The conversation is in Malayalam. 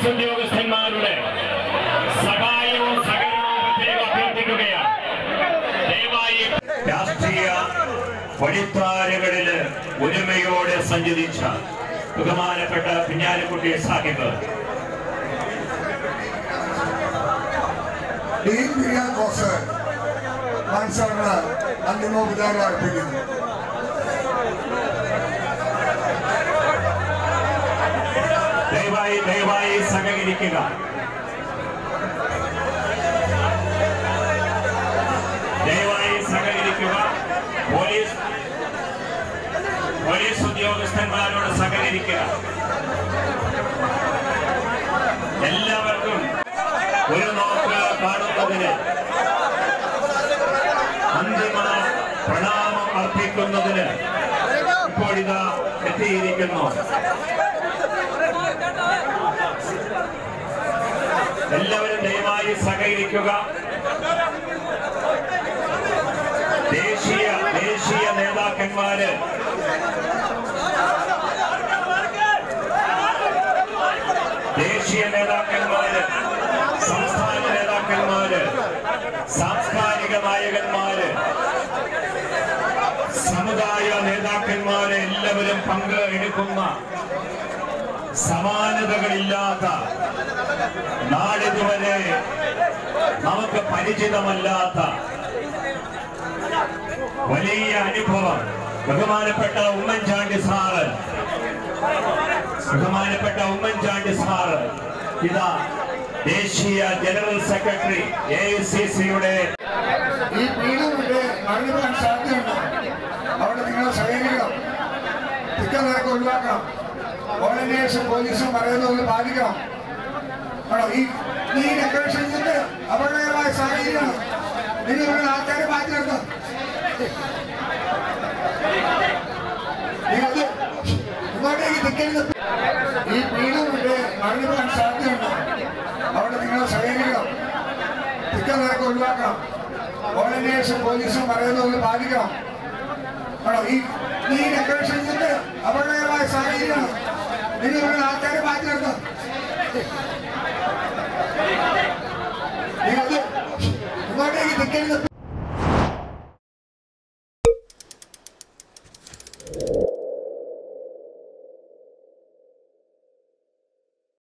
പോലീസ് ഉദ്യോഗസ്ഥന്മാരുടെ സഹായവും സഹകരണവും പ്രത്യേകം അഭ്യർത്ഥിക്കുകയാണ്. ദയവായി രാഷ്ട്രീയ വഴിത്താരകളില് ഒരുമയോടെ സഞ്ചരിച്ച ബഹുമാനപ്പെട്ട കുഞ്ഞാലിക്കുട്ടി സാഹിബ് അന്തിമോപചാരം അർപ്പിക്കുന്നു. ദയവായി സഹകരിക്കുക. ദയവായി സഹകരിക്കുക. പോലീസ് ഉദ്യോഗസ്ഥന്മാരോട് സഹകരിക്കുക. എല്ലാവർക്കും ഒരു നോക്ക് കാണുന്നതിന് അന്തിമ പ്രണാമം അർപ്പിക്കുന്നതിന് ഇപ്പോഴിതാ എത്തിയിരിക്കുന്നു. എല്ലാവരും ദയവായി സഹകരിക്കുക. ദേശീയ നേതാക്കന്മാര് സംസ്ഥാന നേതാക്കന്മാര് സാംസ്കാരിക നായകന്മാര് സമുദായ നേതാക്കന്മാര് എല്ലാവരും പങ്കെടുക്കുന്ന സമാനതകളില്ലാത്ത നാളിതുവരെ നമുക്ക് പരിചിതമല്ലാത്ത വലിയ അനുഭവം ബഹുമാനപ്പെട്ട ഉമ്മൻചാണ്ടി സാറ് ഇതാ ദേശീയ ജനറൽ സെക്രട്ടറി AICCയുടെ ഈ പീഡനത്തിന്റെ മരണിപ്പാൻ സാധ്യതയുണ്ട്. അവിടെ നിങ്ങൾ സഹകരിക്കണം. തിക്കനിറക്കം ഒഴിവാക്കണം. ഓർഡിനേഷൻ പോലീസും പറയുന്നതൊന്ന് പാലിക്കണം. ഈ ഡെക്കറേഷൻസിന്റെ അപകടകരമായ സാഹചര്യമാണ്. നിങ്ങൾ ആൾക്കാരെ മാറ്റി നിർത്താം. ഇങ്ങോട്ടേക്ക് തിക്കരുത്. ഈ പീഡനത്തിന്റെ മരണിപ്പാൻ സാധ്യതയുണ്ട്. അവിടെ നിങ്ങൾ സഹകരിക്കണം. തിക്കനിറക്കം ഒഴിവാക്കണം. ഓർഡിനേഷൻ പോലീസും പറയുന്നതൊന്ന് പാലിക്കണം. ഈ ഡെക്കറേഷൻസിന്റെ അപകടകരമായ സാഹചര്യമാണ്. നിങ്ങൾ ആൾക്കാരെ മാറ്റി നിർത്താം. ഇങ്ങോട്ടേക്ക് തിക്കരുത്.